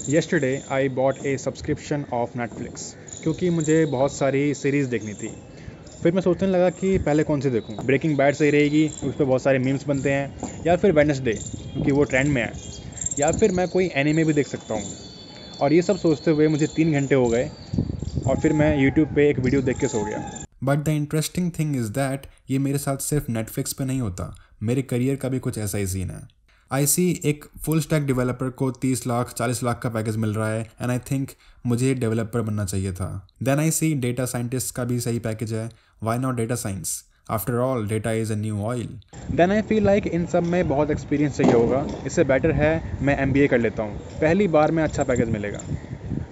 Yesterday I bought A subscription of Netflix क्योंकि मुझे बहुत सारी सीरीज़ देखनी थी। फिर मैं सोचने लगा कि पहले कौन सी देखूं। ब्रेकिंग बैड सही रहेगी, उस पर बहुत सारे मीम्स बनते हैं, या फिर वेडनेसडे क्योंकि वो ट्रेंड में है, या फिर मैं कोई एनीमे भी देख सकता हूं। और ये सब सोचते हुए मुझे 3 घंटे हो गए और फिर मैं यूट्यूब पे एक वीडियो देख के सो गया। But the interesting thing is that ये मेरे साथ सिर्फ नेटफ्लिक्स पे नहीं होता, मेरे करियर का भी कुछ ऐसा ही सीन है। आई सी एक फुल स्टैक डेवलपर को 30 लाख 40 लाख का पैकेज मिल रहा है एंड आई थिंक मुझे डेवलपर बनना चाहिए था। Then I see data scientist का भी सही पैकेज है, why not data science, after all data is a new oil. Then I feel like इन सब में बहुत एक्सपीरियंस चाहिए होगा, इससे बेटर है मैं MBA कर लेता हूँ, पहली बार में अच्छा पैकेज मिलेगा।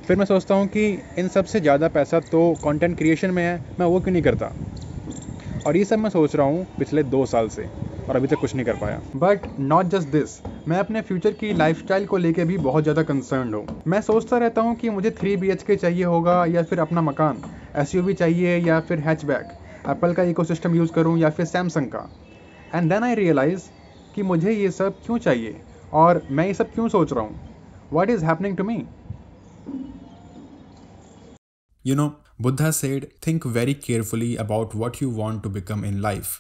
फिर मैं सोचता हूँ कि इन सब से ज़्यादा पैसा तो कंटेंट क्रिएशन में है, मैं वो क्यों नहीं करता। और ये सब मैं सोच रहा हूँ पिछले 2 साल से और अभी तक कुछ नहीं कर पाया। बट नॉट जस्ट दिस, मैं अपने फ्यूचर की लाइफस्टाइल को लेके भी बहुत ज़्यादा कंसर्न्ड हूँ। मैं सोचता रहता हूँ कि मुझे 3 BHK चाहिए होगा या फिर अपना मकान, SUV चाहिए या फिर हैचबैक, एप्पल का इकोसिस्टम यूज़ करूँ या फिर सैमसंग का। एंड देन आई रियलाइज़ कि मुझे ये सब क्यों चाहिए और मैं ये सब क्यों सोच रहा हूँ। What is happening to me. You know, Buddha said, think very carefully about what you want to become in life.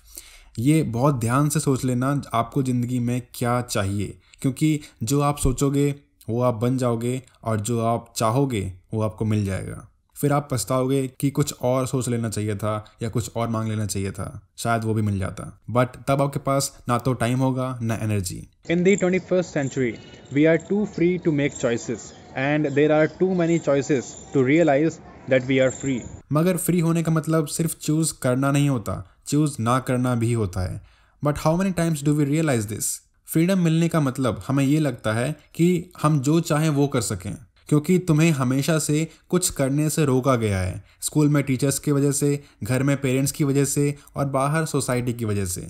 ये बहुत ध्यान से सोच लेना आपको ज़िंदगी में क्या चाहिए, क्योंकि जो आप सोचोगे वो आप बन जाओगे और जो आप चाहोगे वो आपको मिल जाएगा। फिर आप पछताओगे कि कुछ और सोच लेना चाहिए था या कुछ और मांग लेना चाहिए था, शायद वो भी मिल जाता, बट तब आपके पास ना तो टाइम होगा ना energy. In the 21st century, we are too free to make choices and there are too many choices to realize that we are free. मगर फ्री होने का मतलब सिर्फ चूज़ करना नहीं होता, चूज़ ना करना भी होता है। But how many times do we realise this? Freedom मिलने का मतलब हमें ये लगता है कि हम जो चाहें वो कर सकें, क्योंकि तुम्हें हमेशा से कुछ करने से रोका गया है, स्कूल में टीचर्स की वजह से, घर में पेरेंट्स की वजह से और बाहर सोसाइटी की वजह से।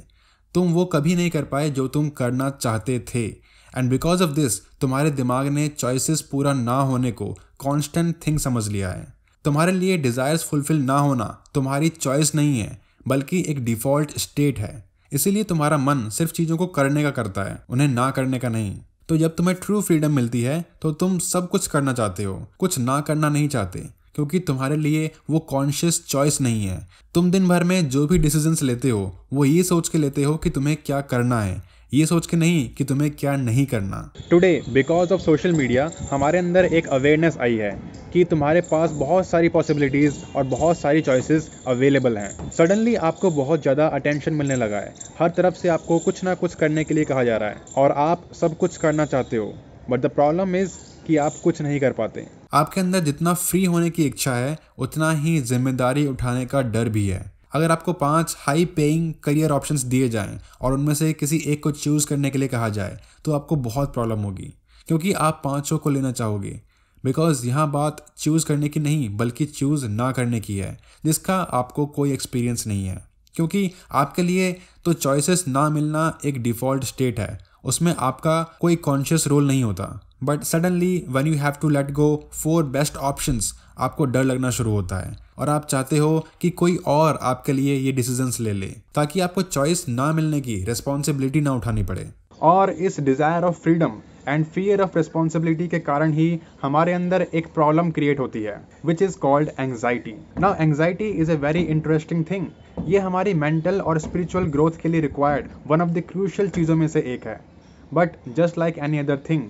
तुम वो कभी नहीं कर पाए जो तुम करना चाहते थे, एंड बिकॉज ऑफ दिस तुम्हारे दिमाग ने चॉइसेस पूरा ना होने को कॉन्स्टेंट थिंग समझ लिया है। तुम्हारे लिए डिज़ायर्स फुलफिल ना होना तुम्हारी चॉइस नहीं है, बल्कि एक डिफ़ॉल्ट स्टेट है। इसीलिए तुम्हारा मन सिर्फ चीज़ों को करने का करता है, उन्हें ना करने का नहीं। तो जब तुम्हें ट्रू फ्रीडम मिलती है तो तुम सब कुछ करना चाहते हो, कुछ ना करना नहीं चाहते, क्योंकि तुम्हारे लिए वो कॉन्शियस चॉइस नहीं है। तुम दिन भर में जो भी डिसीजंस लेते हो वो ये सोच के लेते हो कि तुम्हें क्या करना है, ये सोच के नहीं कि तुम्हें क्या नहीं करना। Today because of social media हमारे अंदर एक अवेयरनेस आई है कि तुम्हारे पास बहुत सारी पॉसिबिलिटीज़ और बहुत सारी चॉइसेस अवेलेबल हैं। सडनली आपको बहुत ज़्यादा अटेंशन मिलने लगा है, हर तरफ से आपको कुछ ना कुछ करने के लिए कहा जा रहा है और आप सब कुछ करना चाहते हो, बट द प्रॉब्लम इज़ कि आप कुछ नहीं कर पाते। आपके अंदर जितना फ्री होने की इच्छा है उतना ही जिम्मेदारी उठाने का डर भी है। अगर आपको 5 हाई पेइंग करियर ऑप्शंस दिए जाएं और उनमें से किसी एक को चूज़ करने के लिए कहा जाए तो आपको बहुत प्रॉब्लम होगी, क्योंकि आप 5 को लेना चाहोगे। बिकॉज यहाँ बात चूज़ करने की नहीं बल्कि चूज़ ना करने की है, जिसका आपको कोई एक्सपीरियंस नहीं है। क्योंकि आपके लिए तो चॉइसेस ना मिलना एक डिफ़ॉल्ट स्टेट है, उसमें आपका कोई कॉन्शियस रोल नहीं होता। But suddenly when you have to let go 4 best options, आपको डर लगना शुरू होता है और आप चाहते हो कि कोई और आपके लिए ये डिसीजंस ले ले, ताकि आपको चॉइस ना मिलने की रिस्पॉन्सिबिलिटी ना उठानी पड़े। और इस desire of freedom and fear of responsibility के कारण ही हमारे अंदर एक प्रॉब्लम क्रिएट होती है, which is called anxiety. Now anxiety is a very interesting thing. ये हमारी मेंटल और स्पिरिचुअल ग्रोथ के लिए required one of the crucial चीज़ों में से एक है। But just like any other thing,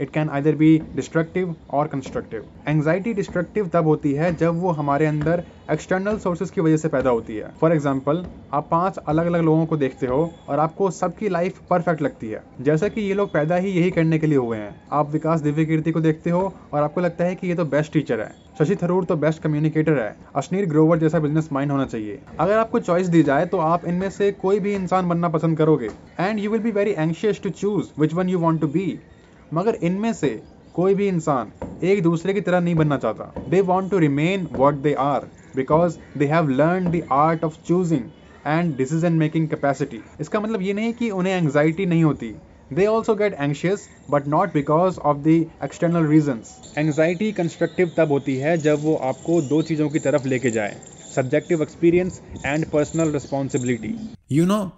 it can either B destructive और कंस्ट्रक्टिव। एंग्जाइटी डिस्ट्रक्टिव तब होती है जब वो हमारे अंदर एक्सटर्नल सोर्सेज की वजह से पैदा होती है। फॉर एग्जाम्पल, आप 5 अलग अलग लोगों को देखते हो और आपको सबकी लाइफ परफेक्ट लगती है, जैसा कि ये लोग पैदा ही यही करने के लिए हुए हैं। आप विकास दिव्यकीर्ति को देखते हो और आपको लगता है कि ये तो बेस्ट टीचर है, शशि थरूर तो बेस्ट कम्युनिकेटर है, अश्नीर ग्रोवर जैसा बिजनेस माइंड होना चाहिए। अगर आपको चॉइस दी जाए तो आप इनमें से कोई भी इंसान बनना पसंद करोगे and you will be very anxious to choose which one you want to be. मगर इनमें से कोई भी इंसान एक दूसरे की तरह नहीं बनना चाहता। They want to remain what they are because they have learn the art of choosing and decision making capacity. इसका मतलब ये नहीं कि उन्हें एंग्जाइटी नहीं होती, they also get anxious but not because of the external reasons. Anxiety constructive तब होती है जब वो आपको 2 चीज़ों की तरफ लेके जाए, subjective experience and personal responsibility.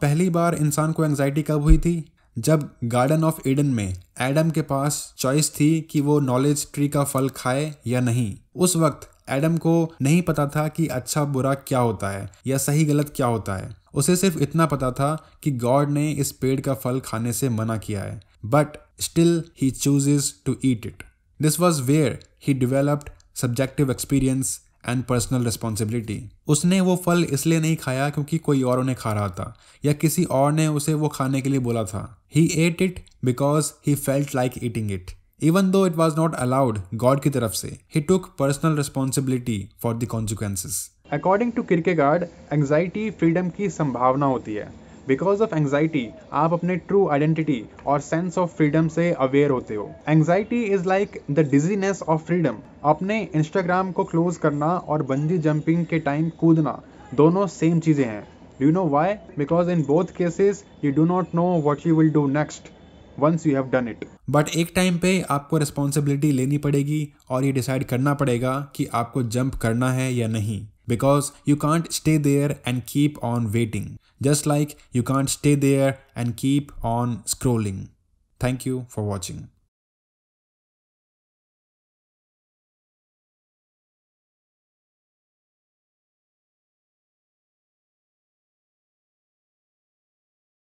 पहली बार इंसान को एंग्जाइटी कब हुई थी? जब गार्डन ऑफ ईडन में एडम के पास चॉइस थी कि वो नॉलेज ट्री का फल खाए या नहीं, उस वक्त एडम को नहीं पता था कि अच्छा बुरा क्या होता है या सही गलत क्या होता है। उसे सिर्फ इतना पता था कि गॉड ने इस पेड़ का फल खाने से मना किया है, but still he chooses to eat it. This was where he developed subjective experience and personal responsibility. उसने वो फल इसलिए नहीं खाया क्योंकि कोई और उन्हें खा रहा था या किसी और ने उसे वो खाने के लिए बोला था। He ate it because he felt like eating it, even though it was not allowed god की तरफ से। He took personal responsibility for the consequences. According to Kierkegaard, anxiety freedom की संभावना होती है। बिकॉज ऑफ एंग्जाइटी आप अपने true identity और सेंस ऑफ फ्रीडम से अवेयर होते हो। Anxiety is like the dizziness of freedom. अपने इंस्टाग्राम को क्लोज करना और बंजी जंपिंग के टाइम कूदना दोनों सेम चीजें हैं। Do you know why? Because in both cases you do not know what you will do next once you have done it. But एक टाइम पे आपको रिस्पॉन्सिबिलिटी लेनी पड़ेगी और ये डिसाइड करना पड़ेगा कि आपको जंप करना है या नहीं। Because you can't stay there and keep on waiting, just like you can't stay there and keep on scrolling. Thank you for watching.